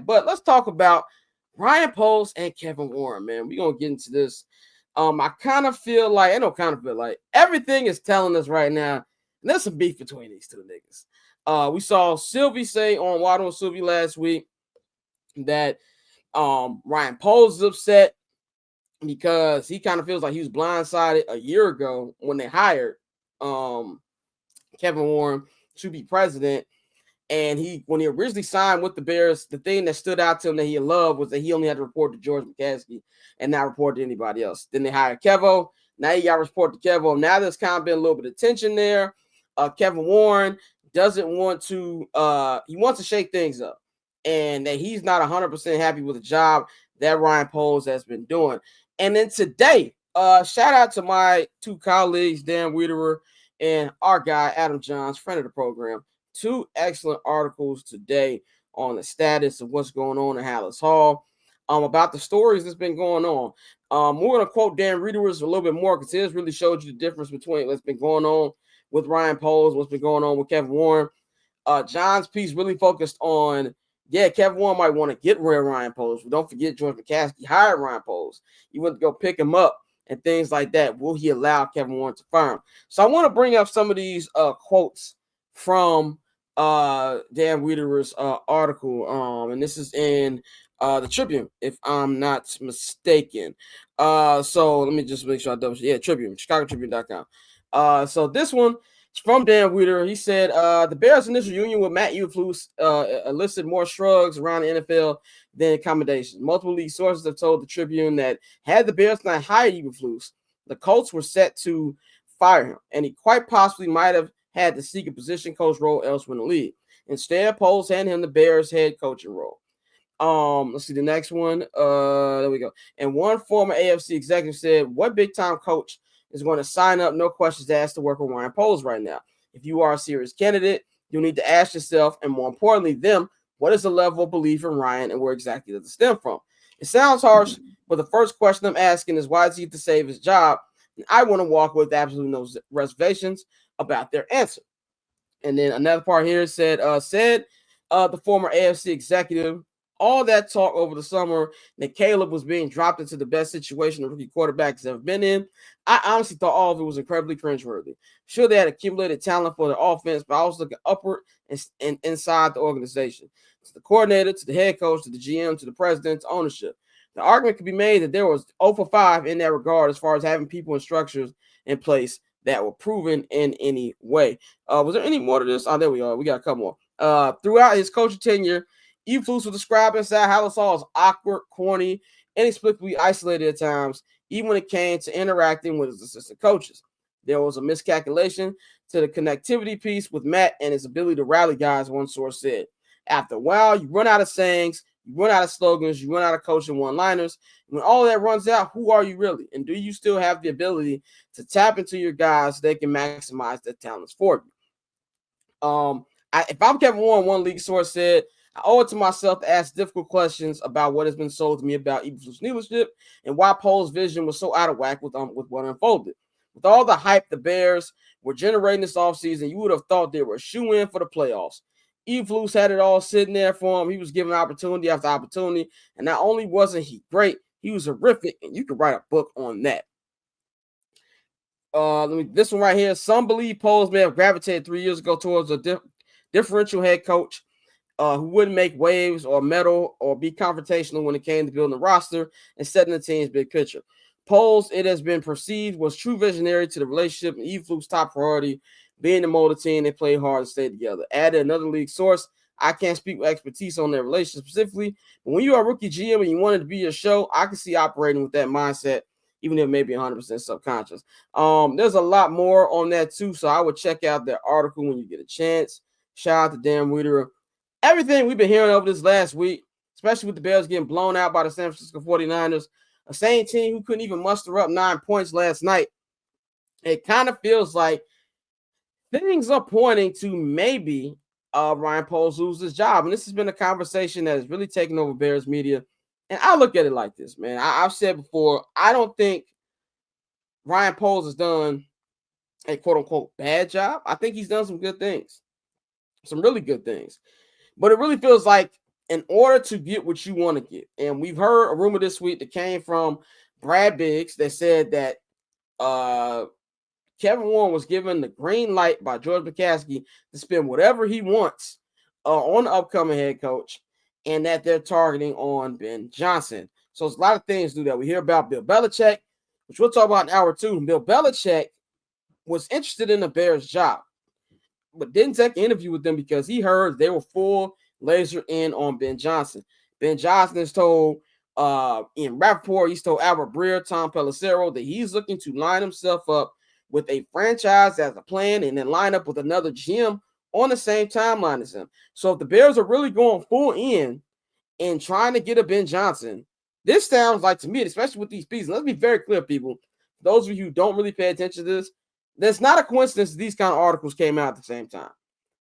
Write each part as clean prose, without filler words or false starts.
But let's talk about Ryan Poles and Kevin Warren, man. We're gonna get into this. I kind of feel like everything is telling us right now, and there's some beef between these two niggas. We saw Sylvie say on Waddle and Sylvie last week that Ryan Poles is upset because he kind of feels like he was blindsided a year ago when they hired Kevin Warren to be president. And when he originally signed with the Bears, the thing that stood out to him that he loved was that he only had to report to George McCaskey and not report to anybody else. Then they hired Kevo. Now he got to report to Kevo. Now there's kind of been a little bit of tension there. Kevin Warren doesn't want to, he wants to shake things up. And that he's not 100% happy with the job that Ryan Poles has been doing. And then today, shout out to my two colleagues, Dan Wiederer and our guy, Adam Johns, friend of the program. Two excellent articles today on the status of what's going on in Halas Hall, about the stories that's been going on. We're going to quote Dan Wiederer a little bit more because his really showed you the difference between what's been going on with Ryan Poles, what's been going on with Kevin Warren. John's piece really focused on, Kevin Warren might want to get rid of Ryan Poles. But don't forget George McCaskey hired Ryan Poles. He went to go pick him up and things like that. Will he allow Kevin Warren to fire him? So I want to bring up some of these quotes from Dan Wiederer's article. And this is in the Tribune, if I'm not mistaken. So let me just make sure I double check. Yeah, Tribune, ChicagoTribune.com. So this one is from Dan Wiederer. He said, the Bears' initial union with Matt Eberflus elicited more shrugs around the NFL than accommodations. Multiple league sources have told the Tribune that had the Bears not hired Eberflus, the Colts were set to fire him, and he quite possibly might have had to seek a position coach role elsewhere in the league. Instead, Poles handed him the Bears head coaching role. Let's see the next one. There we go. And one former AFC executive said, what big-time coach is going to sign up, no questions asked, to work with Ryan Poles right now? If you are a serious candidate, you'll need to ask yourself, and more importantly, them, what is the level of belief in Ryan and where exactly does it stem from? It sounds harsh, but the first question I'm asking is, why does he have to save his job? And I want to walk with absolutely no reservations about their answer. And then another part here said the former AFC executive, all that talk over the summer that Caleb was being dropped into the best situation a rookie quarterback has ever been in, I honestly thought all of it was incredibly cringeworthy. Sure, they had accumulated talent for their offense, but I was looking upward and inside the organization, to the coordinator, to the head coach, to the GM, to the president, to ownership. The argument could be made that there was 0 for 5 in that regard as far as having people and structures in place that were proven in any way. Was there any more to this? Oh, there we are. We got a couple more. Throughout his coaching tenure, Eberflus was described inside Halas Hall as awkward, corny, inexplicably isolated at times, even when it came to interacting with his assistant coaches. There was a miscalculation to the connectivity piece with Matt and his ability to rally guys, one source said. After a while, you run out of sayings, you run out of slogans, you run out of coaching one-liners. When all that runs out, who are you really? And do you still have the ability to tap into your guys so they can maximize their talents for you? If I'm Kevin Warren, one league source said, I owe it to myself to ask difficult questions about what has been sold to me about Eberflus' leadership and why Poles' vision was so out of whack with what unfolded. With all the hype the Bears were generating this offseason, you would have thought they were a shoe-in for the playoffs. Eberflus had it all sitting there for him. He was given opportunity after opportunity, and not only wasn't he great, he was horrific, and you could write a book on that. This one right here. Some believe Poles may have gravitated 3 years ago towards a differential head coach who wouldn't make waves or meddle or be confrontational when it came to building the roster and setting the team's big picture. Poles, it has been perceived, was true visionary to the relationship, and Eberflus' top priority being to mold the team. They play hard and stay together. Added another league source. I can't speak with expertise on their relationship specifically, but when you are a rookie GM and you want it to be your show, I can see operating with that mindset, even if it may be 100% subconscious. There's a lot more on that too, so I would check out their article when you get a chance. Shout out to Dan Wiederer. Everything we've been hearing over this last week, especially with the Bears getting blown out by the San Francisco 49ers, a same team who couldn't even muster up 9 points last night, it kind of feels like things are pointing to maybe Ryan Poles lose his job. And this has been a conversation that has really taken over Bears media. And I look at it like this, man. I've said before, I don't think Ryan Poles has done a quote-unquote bad job. I think he's done some good things, some really good things. But it really feels like in order to get what you want to get. And we've heard a rumor this week that came from Brad Biggs that said that Kevin Warren was given the green light by George McCaskey to spend whatever he wants on the upcoming head coach, and that they're targeting on Ben Johnson. So it's a lot of things to do that. We hear about Bill Belichick, which we'll talk about in hour 2. Bill Belichick was interested in the Bears' job, but didn't take an interview with them because he heard they were full laser in on Ben Johnson. Ben Johnson is told in Rappaport, he's told Albert Breer, Tom Pelissero that he's looking to line himself up with a franchise as a plan and then line up with another GM on the same timeline as him. So if the Bears are really going full in and trying to get a Ben Johnson, this sounds like to me, especially with these pieces, let's be very clear, people. Those of you who don't really pay attention to this, there's not a coincidence these kind of articles came out at the same time.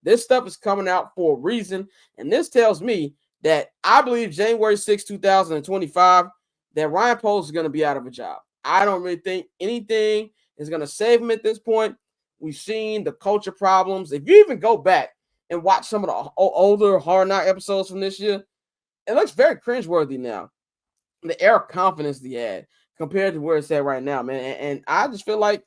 This stuff is coming out for a reason, and this tells me that I believe January 6, 2025, that Ryan Poles is going to be out of a job. I don't really think anything is going to save him at this point. We've seen the culture problems. If you even go back and watch some of the older Hard Knock episodes from this year, it looks very cringeworthy now. The air of confidence he had compared to where it's at right now, man. And I just feel like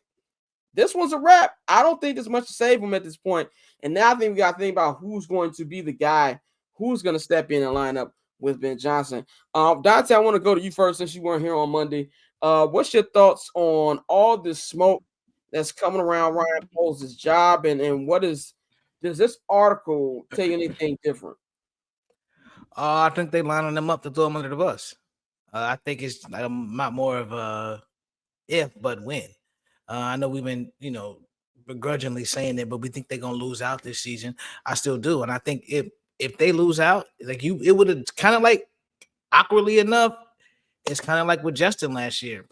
this one's a wrap. I don't think there's much to save him at this point. And now I think we got to think about who's going to be the guy who's going to step in and line up with Ben Johnson. Dante, I want to go to you first since you weren't here on Monday. What's your thoughts on all this smoke that's coming around Ryan Poles' job, and does this article tell you anything different? I think they lining them up to throw him under the bus. I think it's like not more of a if but when. I know we've been, begrudgingly saying it, but we think they're gonna lose out this season. I still do, and I think if they lose out, it would have kind of like awkwardly enough. It's kind of like with Justin last year.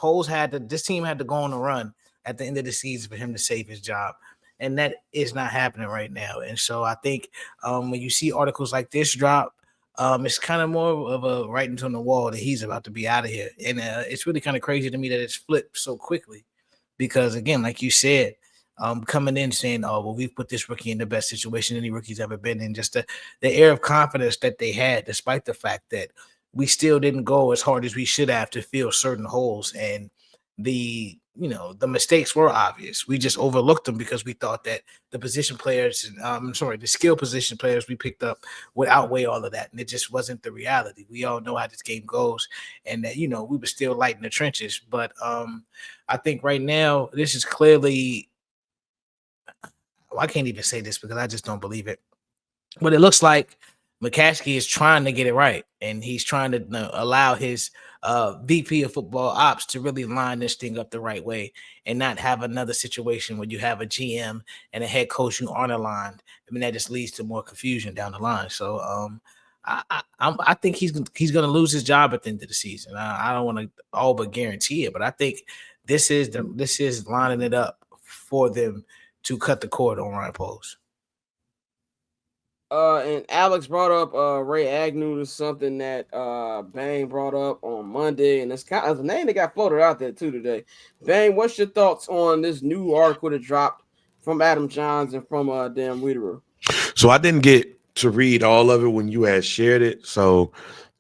This team had to go on a run at the end of the season for him to save his job, and that is not happening right now. And so I think when you see articles like this drop, it's kind of more of a writing on the wall that he's about to be out of here, and it's really kind of crazy to me that it's flipped so quickly. Because again, like you said, coming in saying, "Oh, well, we've put this rookie in the best situation any rookie's ever been in." Just the air of confidence that they had, despite the fact that we still didn't go as hard as we should have to fill certain holes, and the mistakes were obvious. We just overlooked them because we thought that the the skill position players we picked up would outweigh all of that, and it just wasn't the reality. We all know how this game goes, and that we were still light in the trenches. But I think right now this is clearly. Well, I can't even say this because I just don't believe it. But it looks like McCaskey is trying to get it right, and he's trying to allow his VP of football ops to really line this thing up the right way and not have another situation where you have a GM and a head coach who aren't aligned. I mean, that just leads to more confusion down the line. So I think he's going to lose his job at the end of the season. I don't want to all but guarantee it, but I think this is lining it up for them to cut the cord on Ryan Poles. And Alex brought up Ray Agnew to something that Bang brought up on Monday, and it's kind of a name that got floated out there too today. Bang, what's your thoughts on this new article that dropped from Adam Johns and from Dan Wiederer? So I didn't get to read all of it when you had shared it. So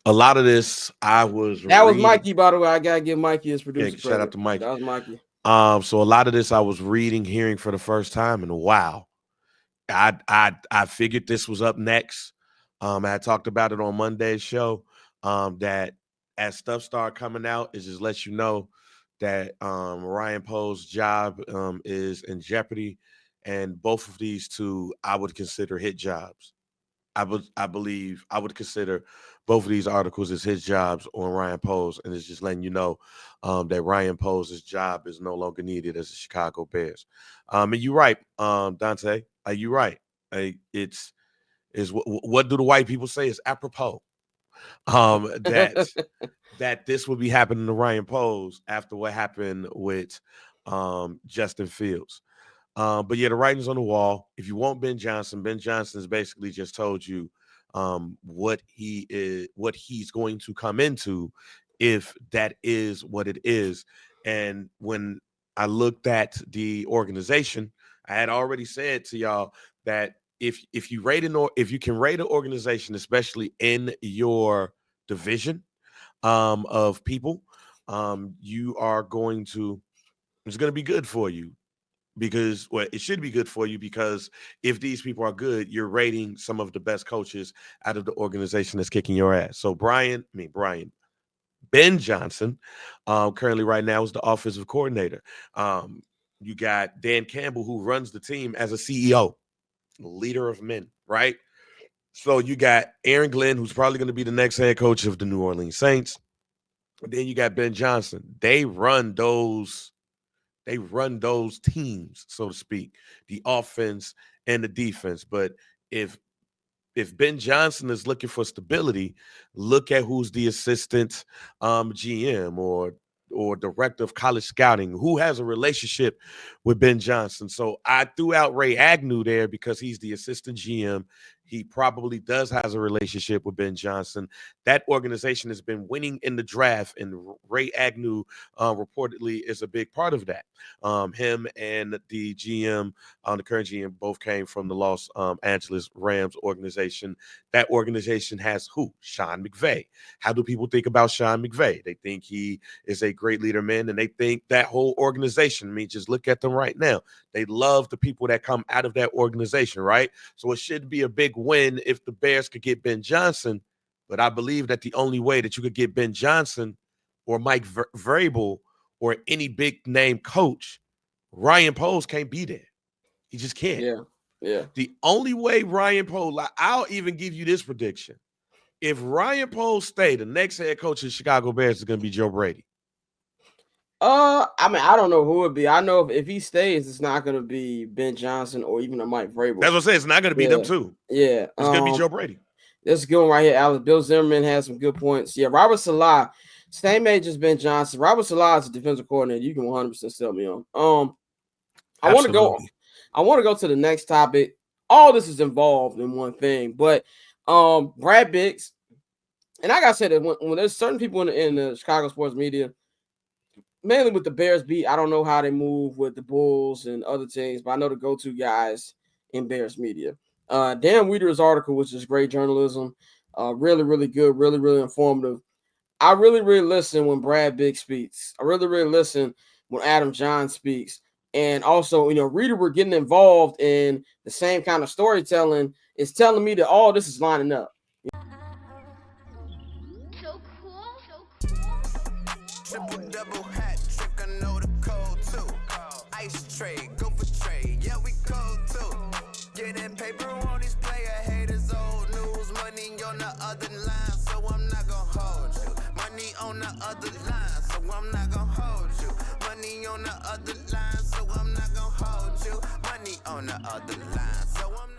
a lot of this was Mikey, by the way. I gotta give Mikey his producer. Yeah, shout out to Mikey. That was Mikey. So a lot of this I was reading, hearing for the first time, and wow. I figured this was up next. I had talked about it on Monday's show. That as stuff started coming out, it just lets you know that Ryan Poles' job is in jeopardy, and both of these two I would consider hit jobs. I believe I would consider both of these articles as his jobs on Ryan Poles, and it's just letting you know that Ryan Poles' job is no longer needed as the Chicago Bears. And you're right, Dante. You're right. It's what do the white people say is apropos that that this would be happening to Ryan Poles after what happened with Justin Fields. But yeah, the writing's on the wall. If you want Ben Johnson has basically just told you what he's going to come into if that is what it is. And when I looked at the organization, I had already said to y'all that if you rate if you can rate an organization, especially in your division of people, you are going to it's going to be good for you because it should be good for you because if these people are good, you're rating some of the best coaches out of the organization that's kicking your ass. So Ben Johnson, currently right now is the offensive coordinator. You got Dan Campbell, who runs the team as a CEO, leader of men, right? So you got Aaron Glenn, who's probably going to be the next head coach of the New Orleans Saints. And then you got Ben Johnson. They run those teams, so to speak, the offense and the defense. But if Ben Johnson is looking for stability, look at who's the assistant GM or director of college scouting, who has a relationship with Ben Johnson. So I threw out Ray Agnew there because he's the assistant GM. He probably has a relationship with Ben Johnson. That organization has been winning in the draft, and Ray Agnew reportedly is a big part of that. Him and the GM, the current GM, both came from the Los Angeles Rams organization. That organization has who? Sean McVay. How do people think about Sean McVay? They think he is a great leader, man, and they think that whole organization, I mean, just look at them right now. They love the people that come out of that organization, right? So it should be a big win if the Bears could get Ben Johnson. But I believe that the only way that you could get Ben Johnson or Mike Vrabel or any big name coach, Ryan Poles can't be there. He just can't. Yeah. The only way Ryan Poles, I'll even give you this prediction. If Ryan Poles stay, the next head coach of the Chicago Bears is going to be Joe Brady. I mean, I don't know who it be. I know if he stays, it's not going to be Ben Johnson or even a Mike Vrabel. That's what I'm saying. It's not going to be them too. Yeah. It's going to be Joe Brady. This is good one right here, Alex. Bill Zimmerman has some good points. Yeah, Robert Salah, same age as Ben Johnson. Robert Salah is a defensive coordinator. You can 100% sell me on. I want to go to the next topic. All this is involved in one thing, but Brad Biggs, and I gotta say that when there's certain people in the Chicago sports media, mainly with the Bears beat, I don't know how they move with the Bulls and other teams, but I know the go-to guys in Bears media. Dan Wieder's article, which is great journalism, really, really good, really, really informative. I really, really listen when Brad Biggs speaks. I really, really listen when Adam Johns speaks. And also, Reader, we're getting involved in the same kind of storytelling. It's telling me that all this is lining up. So cool. Triple double hat trick, I know the code too. Ice trade, go for trade, yeah, we cold too. Getting paper on these player haters, old news, money on the other line, so I'm not gonna hold you. Money on the other line, so I'm not gonna hold you. Money on the other line, so I'm not gonna hold you. Money on the other line, so I'm not